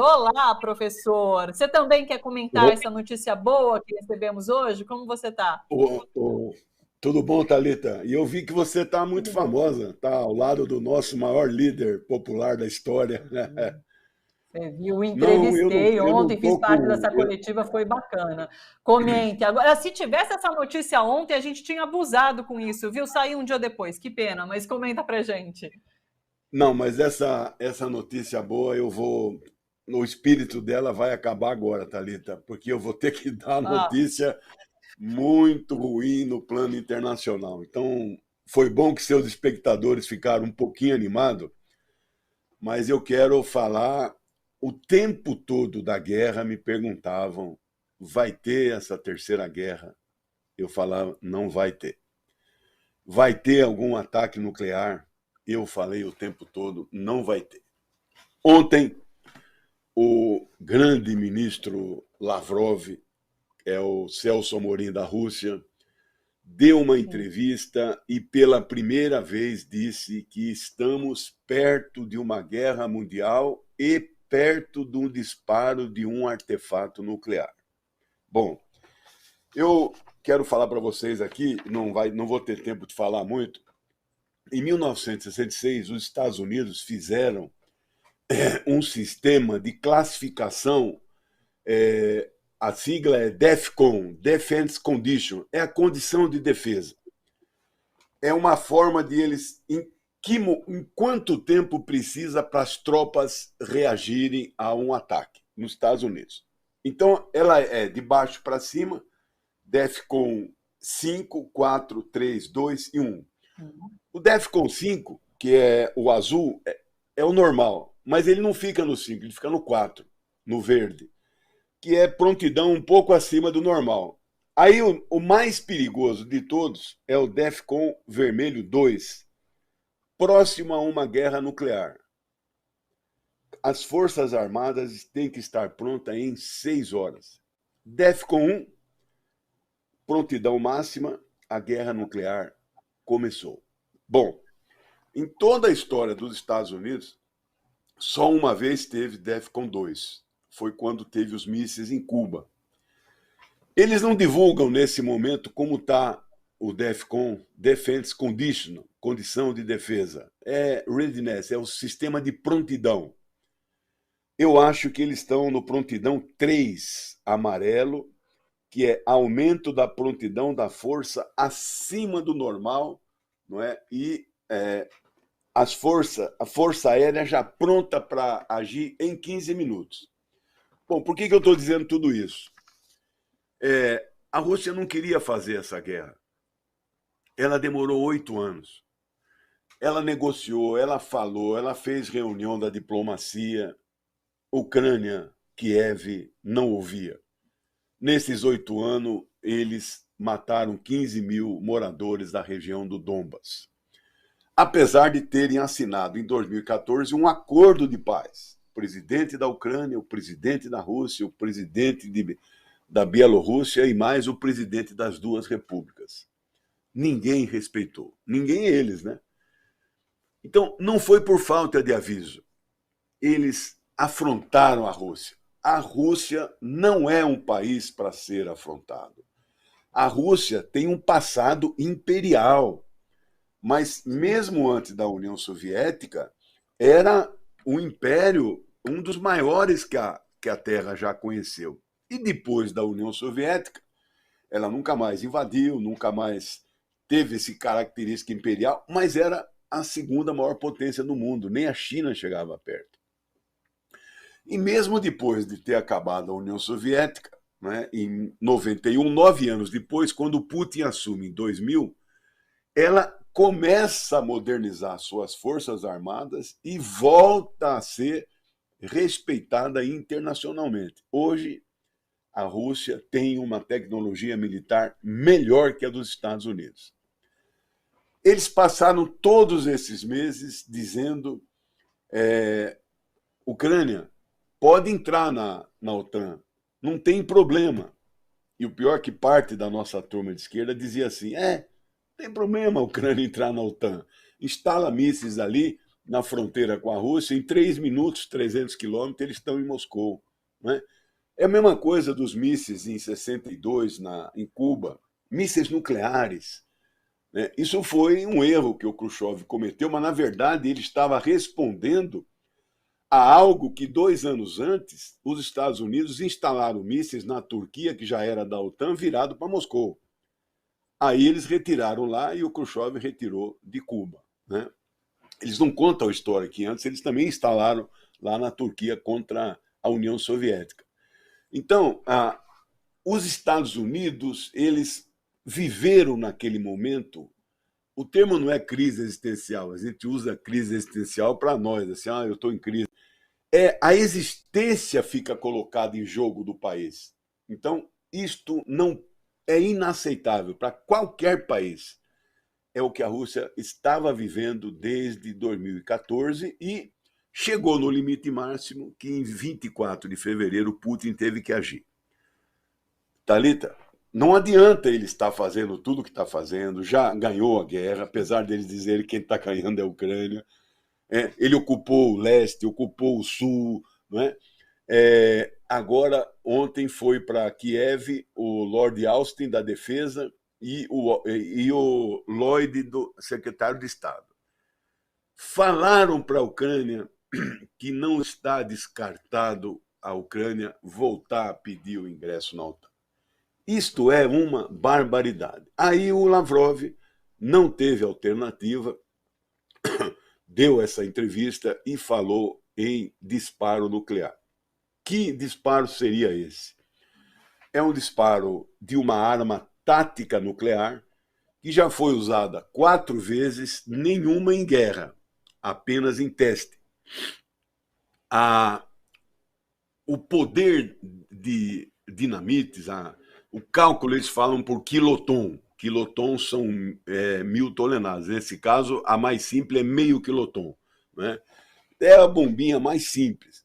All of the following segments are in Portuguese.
Olá, professor. Você também quer comentar Ô, essa notícia boa que recebemos hoje? Como você está? ô, ô, tudo bom, Thalita? E eu vi que você está muito Tudo bom. famosa, está ao lado do nosso maior líder popular da história. Você viu, Não, entrevistei eu não ontem, fiz tô parte com. dessa coletiva, foi bacana. Comente. Agora, se tivesse essa notícia ontem, a gente tinha abusado com isso, viu? Saiu um dia depois, que pena, mas comenta pra gente. Não, mas essa notícia boa, eu vou. O espírito dela vai acabar agora, Thalita, porque eu vou ter que dar a Ah, notícia muito ruim no plano internacional. Então, foi bom que seus espectadores ficaram um pouquinho animados, mas eu quero falar. O tempo todo da guerra me perguntavam: vai ter essa terceira guerra? Eu falava: não vai ter. Vai ter algum ataque nuclear? Eu falei o tempo todo: não vai ter. Ontem, o grande ministro Lavrov, é o Celso Amorim da Rússia, deu uma sim. entrevista e pela primeira vez disse que estamos perto de uma guerra mundial e perto do disparo de um artefato nuclear. Bom, eu quero falar para vocês aqui, não vou ter tempo de falar muito. Em 1966, os Estados Unidos fizeram um sistema de classificação, a sigla é DEFCON, Defense Condition, é a condição de defesa. É uma forma de eles em quanto tempo precisa para as tropas reagirem a um ataque nos Estados Unidos. Então, ela é de baixo para cima, DEFCON 5, 4, 3, 2 e 1. O DEFCON 5, que é o azul, é o normal, mas ele não fica no 5, ele fica no 4, no verde, que é prontidão um pouco acima do normal. Aí o mais perigoso de todos é o DEFCON vermelho 2, próximo a uma guerra nuclear. As Forças Armadas têm que estar prontas em 6 horas. DEFCON 1, prontidão máxima, a guerra nuclear começou. Bom, em toda a história dos Estados Unidos, só uma vez teve DEFCON 2. Foi quando teve os mísseis em Cuba. Eles não divulgam nesse momento como está o DEFCON, Defense Condition, condição de defesa. É readiness, é o sistema de prontidão. Eu acho que eles estão no prontidão 3, amarelo, que é aumento da prontidão da força acima do normal, não é? E a Força Aérea já pronta para agir em 15 minutos. Bom, por que eu estou dizendo tudo isso? A Rússia não queria fazer essa guerra. Ela demorou 8 anos. Ela negociou, ela falou, ela fez reunião da diplomacia. Ucrânia, Kiev, não ouvia. Nesses 8 anos, eles mataram 15 mil moradores da região do Donbas. Apesar de terem assinado em 2014 um acordo de paz. O presidente da Ucrânia, o presidente da Rússia, o presidente da Bielorrússia e mais o presidente das duas repúblicas. Ninguém respeitou. Ninguém eles, né? Então, não foi por falta de aviso. Eles afrontaram a Rússia. A Rússia não é um país para ser afrontado. A Rússia tem um passado imperial, mas mesmo antes da União Soviética, era um império, um dos maiores que a Terra já conheceu. E depois da União Soviética, ela nunca mais invadiu, nunca mais teve esse característica imperial, mas era a segunda maior potência do mundo, nem a China chegava perto. E mesmo depois de ter acabado a União Soviética, né, em 91, 9 anos depois, quando Putin assume em 2000, ela começa a modernizar suas forças armadas e volta a ser respeitada internacionalmente. Hoje, a Rússia tem uma tecnologia militar melhor que a dos Estados Unidos. Eles passaram todos esses meses dizendo: Ucrânia, pode entrar na OTAN, não tem problema. E o pior é que parte da nossa turma de esquerda dizia assim: não tem problema a Ucrânia entrar na OTAN, instala mísseis ali, na fronteira com a Rússia, em 3 minutos, 300 quilômetros, eles estão em Moscou. Né? É a mesma coisa dos mísseis em 62 em Cuba, mísseis nucleares. Né? Isso foi um erro que o Khrushchev cometeu, mas, na verdade, ele estava respondendo a algo que 2 anos antes os Estados Unidos instalaram mísseis na Turquia, que já era da OTAN, virado para Moscou. Aí eles retiraram lá e o Khrushchev retirou de Cuba. Né? Eles não contam a história que antes eles também instalaram lá na Turquia contra a União Soviética. Então, os Estados Unidos, eles viveram naquele momento, o termo não é crise existencial, a gente usa crise existencial para nós, assim, eu estou em crise. A existência fica colocada em jogo do país. Então, isto não é inaceitável para qualquer país. É o que a Rússia estava vivendo desde 2014 e chegou no limite máximo que em 24 de fevereiro Putin teve que agir. Thalita, não adianta ele estar fazendo tudo o que está fazendo, já ganhou a guerra, apesar deles dizerem que quem está ganhando é a Ucrânia. Ele ocupou o leste, ocupou o sul. Não é? Agora, ontem foi para Kiev o Lord Austin da Defesa e o Lloyd, do secretário de Estado. Falaram para a Ucrânia que não está descartado a Ucrânia voltar a pedir o ingresso na OTAN. Isto é uma barbaridade. Aí o Lavrov não teve alternativa, deu essa entrevista e falou em disparo nuclear. Que disparo seria esse? É um disparo de uma arma tática nuclear que já foi usada 4 vezes, nenhuma em guerra, apenas em teste. O poder de dinamites, o cálculo eles falam por quiloton. Quiloton são 1.000 toneladas. Nesse caso, a mais simples é meio quiloton. Né? É a bombinha mais simples.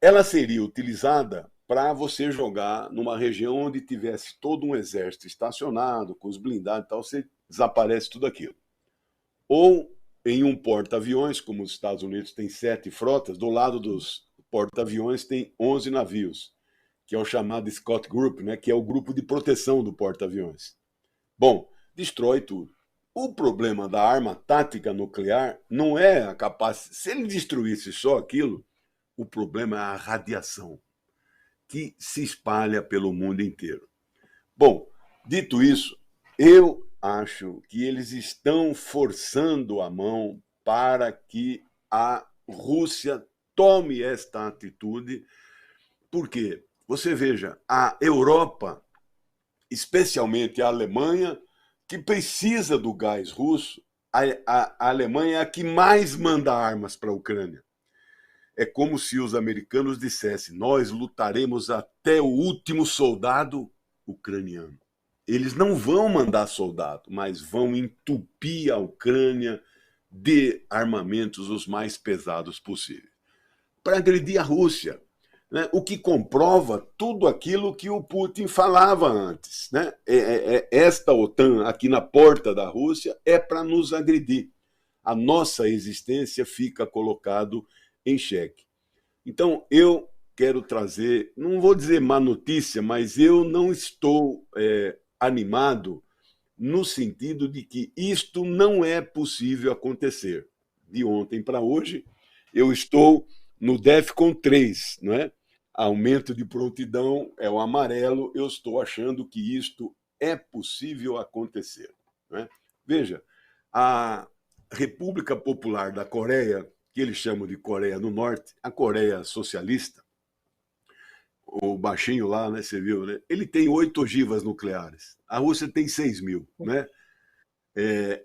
Ela seria utilizada para você jogar numa região onde tivesse todo um exército estacionado, com os blindados e tal, você desaparece tudo aquilo. Ou em um porta-aviões, como os Estados Unidos tem 7 frotas, do lado dos porta-aviões tem 11 navios, que é o chamado Scott Group, né, que é o grupo de proteção do porta-aviões. Bom, destrói tudo. O problema da arma tática nuclear não é a capacidade... Se ele destruísse só aquilo, o problema é a radiação, que se espalha pelo mundo inteiro. Bom, dito isso, eu acho que eles estão forçando a mão para que a Rússia tome esta atitude. Por quê? Você veja, a Europa, especialmente a Alemanha, que precisa do gás russo, a Alemanha é a que mais manda armas para a Ucrânia. É como se os americanos dissessem: nós lutaremos até o último soldado ucraniano. Eles não vão mandar soldado, mas vão entupir a Ucrânia de armamentos os mais pesados possíveis, para agredir a Rússia. Né? O que comprova tudo aquilo que o Putin falava antes. Né? Esta OTAN aqui na porta da Rússia é para nos agredir. A nossa existência fica colocado em xeque. Então, eu quero trazer, não vou dizer má notícia, mas eu não estou animado no sentido de que isto não é possível acontecer. De ontem para hoje, eu estou no DEFCON 3, não é? Aumento de prontidão é o amarelo, eu estou achando que isto é possível acontecer. Não é? Veja, a República Popular da Coreia, que eles chamam de Coreia do Norte, a Coreia socialista, o baixinho lá, né, você viu, né? Ele tem 8 ogivas nucleares. A Rússia tem 6.000, né?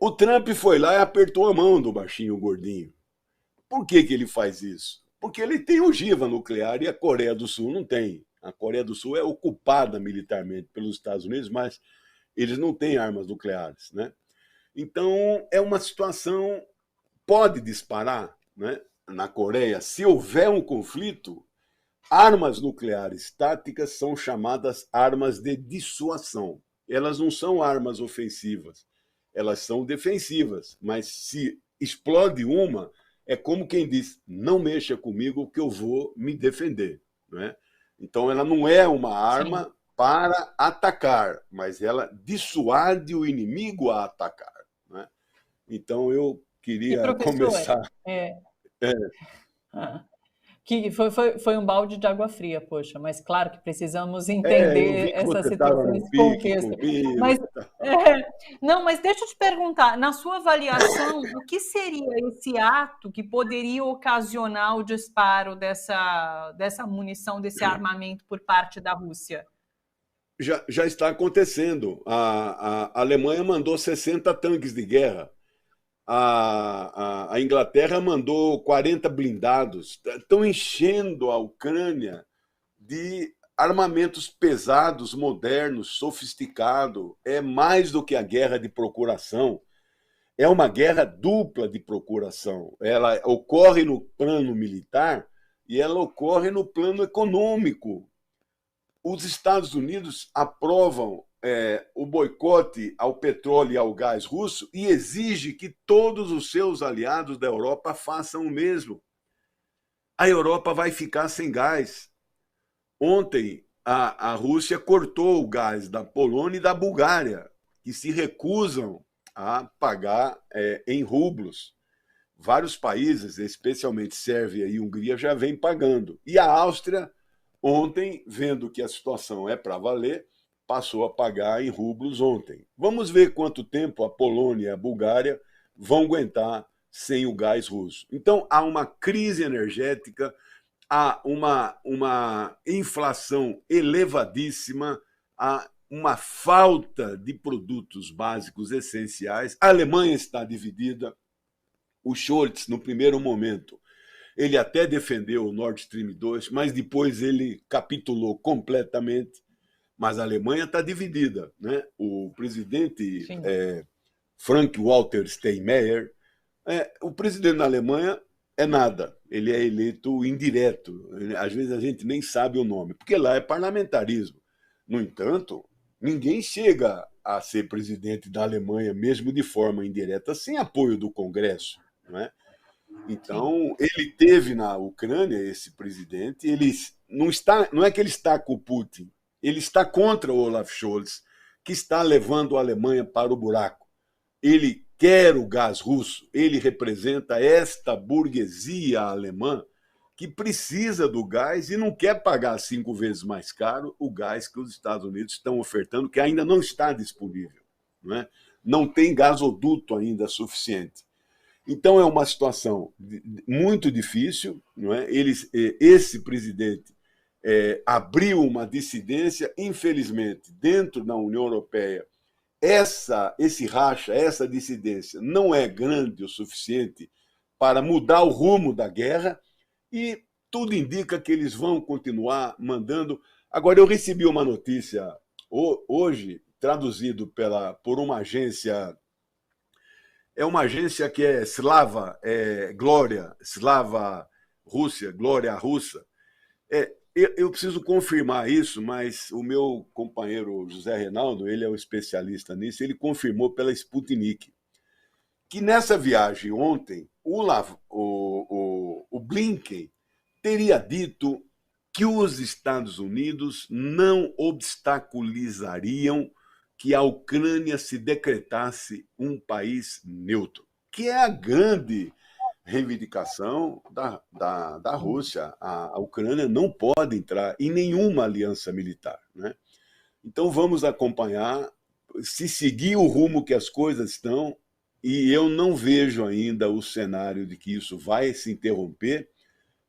O Trump foi lá e apertou a mão do baixinho gordinho. Por que ele faz isso? Porque ele tem ogiva nuclear e a Coreia do Sul não tem. A Coreia do Sul é ocupada militarmente pelos Estados Unidos, mas eles não têm armas nucleares, né? Então, é uma situação... Pode disparar, né, na Coreia. Se houver um conflito, armas nucleares táticas são chamadas armas de dissuasão. Elas não são armas ofensivas, elas são defensivas. Mas se explode uma, é como quem diz, não mexa comigo que eu vou me defender. Não é? Então, ela não é uma Sim. arma para atacar, mas ela dissuade o inimigo a atacar. Não é? Então, eu E queria professor, começar. é, É, ah, que foi um balde de água fria, poxa, mas claro que precisamos eu entender vi que essa você estava situação, no esse pique contexto. comigo. Mas, é, não, mas deixa eu te perguntar, na sua avaliação, o que seria esse ato que poderia ocasionar o disparo dessa munição, desse armamento por parte da Rússia? Já está acontecendo. A Alemanha mandou 60 tanques de guerra. A Inglaterra mandou 40 blindados. Estão enchendo a Ucrânia de armamentos pesados, modernos, sofisticados. É mais do que a guerra de procuração. É uma guerra dupla de procuração. Ela ocorre no plano militar e ela ocorre no plano econômico. Os Estados Unidos aprovam o boicote ao petróleo e ao gás russo e exige que todos os seus aliados da Europa façam o mesmo. A Europa vai ficar sem gás. Ontem, a Rússia cortou o gás da Polônia e da Bulgária, que se recusam a pagar em rublos. Vários países, especialmente Sérvia e Hungria, já vêm pagando. E a Áustria, ontem, vendo que a situação é para valer, passou a pagar em rublos ontem. Vamos ver quanto tempo a Polônia e a Bulgária vão aguentar sem o gás russo. Então, há uma crise energética, há uma inflação elevadíssima, há uma falta de produtos básicos essenciais. A Alemanha está dividida. O Scholz, no primeiro momento, ele até defendeu o Nord Stream 2, mas depois ele capitulou completamente. Mas a Alemanha está dividida. Né? O presidente Sim. Frank-Walter Steinmeier, o presidente da Alemanha é nada, ele é eleito indireto. Às vezes a gente nem sabe o nome, porque lá é parlamentarismo. No entanto, ninguém chega a ser presidente da Alemanha, mesmo de forma indireta, sem apoio do Congresso. Não é? Sim. Então, ele teve na Ucrânia, esse presidente, ele não é que ele está com o Putin, ele está contra o Olaf Scholz, que está levando a Alemanha para o buraco. Ele quer o gás russo, ele representa esta burguesia alemã que precisa do gás e não quer pagar 5 vezes mais caro o gás que os Estados Unidos estão ofertando, que ainda não está disponível. Não é? Não tem gasoduto ainda suficiente. Então é uma situação muito difícil. Não é? Esse presidente abriu uma dissidência, infelizmente, dentro da União Europeia. Esse racha, essa dissidência não é grande o suficiente para mudar o rumo da guerra e tudo indica que eles vão continuar mandando. Agora, eu recebi uma notícia hoje, traduzido por uma agência. É uma agência que é Slava, Glória, Slava Rússia, Glória Russa. Eu preciso confirmar isso, mas o meu companheiro José Reinaldo, ele é o especialista nisso, ele confirmou pela Sputnik que nessa viagem ontem, o Blinken teria dito que os Estados Unidos não obstaculizariam que a Ucrânia se decretasse um país neutro, que é a grande reivindicação da Rússia. A Ucrânia não pode entrar em nenhuma aliança militar. Né? Então vamos acompanhar, se seguir o rumo que as coisas estão, e eu não vejo ainda o cenário de que isso vai se interromper.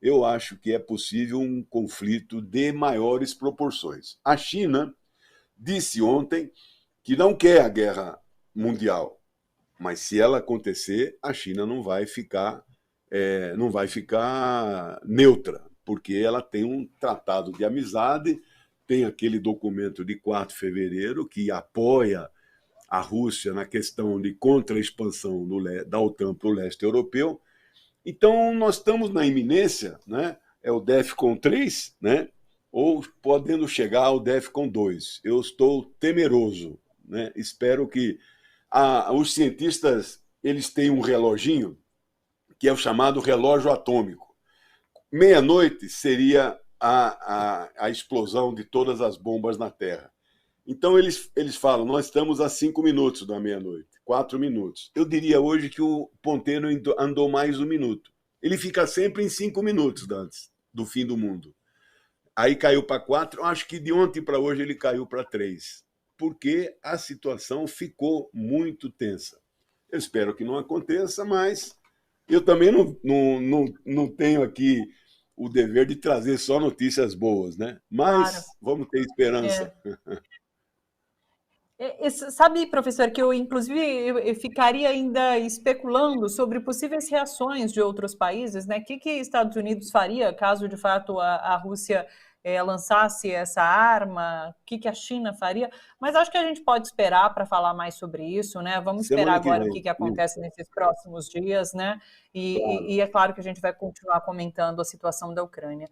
Eu acho que é possível um conflito de maiores proporções. A China disse ontem que não quer a guerra mundial, mas se ela acontecer, a China não vai ficar neutra, porque ela tem um tratado de amizade, tem aquele documento de 4 de fevereiro que apoia a Rússia na questão de contra a expansão da OTAN para o leste europeu. Então, nós estamos na iminência, né? É o DEFCON 3, né? Ou podendo chegar ao DEFCON 2. Eu estou temeroso, né? Espero que os cientistas eles têm um reloginho que é o chamado relógio atômico. Meia-noite seria a explosão de todas as bombas na Terra. Então eles falam, nós estamos a 5 minutos da meia-noite, 4 minutos. Eu diria hoje que o ponteiro andou mais 1 minuto. Ele fica sempre em 5 minutos antes do fim do mundo. Aí caiu para 4, acho que de ontem para hoje ele caiu para 3, porque a situação ficou muito tensa. Eu espero que não aconteça, mas eu também não tenho aqui o dever de trazer só notícias boas, né? Mas Claro. vamos ter esperança. Sabe, professor, que eu, inclusive, eu ficaria ainda especulando sobre possíveis reações de outros países, né? O que Estados Unidos faria caso, de fato, a Rússia lançasse essa arma? O que a China faria? Mas acho que a gente pode esperar para falar mais sobre isso, né? Vamos esperar Semana que agora o vem. que acontece nesses próximos dias, né? E é claro que a gente vai continuar comentando a situação da Ucrânia.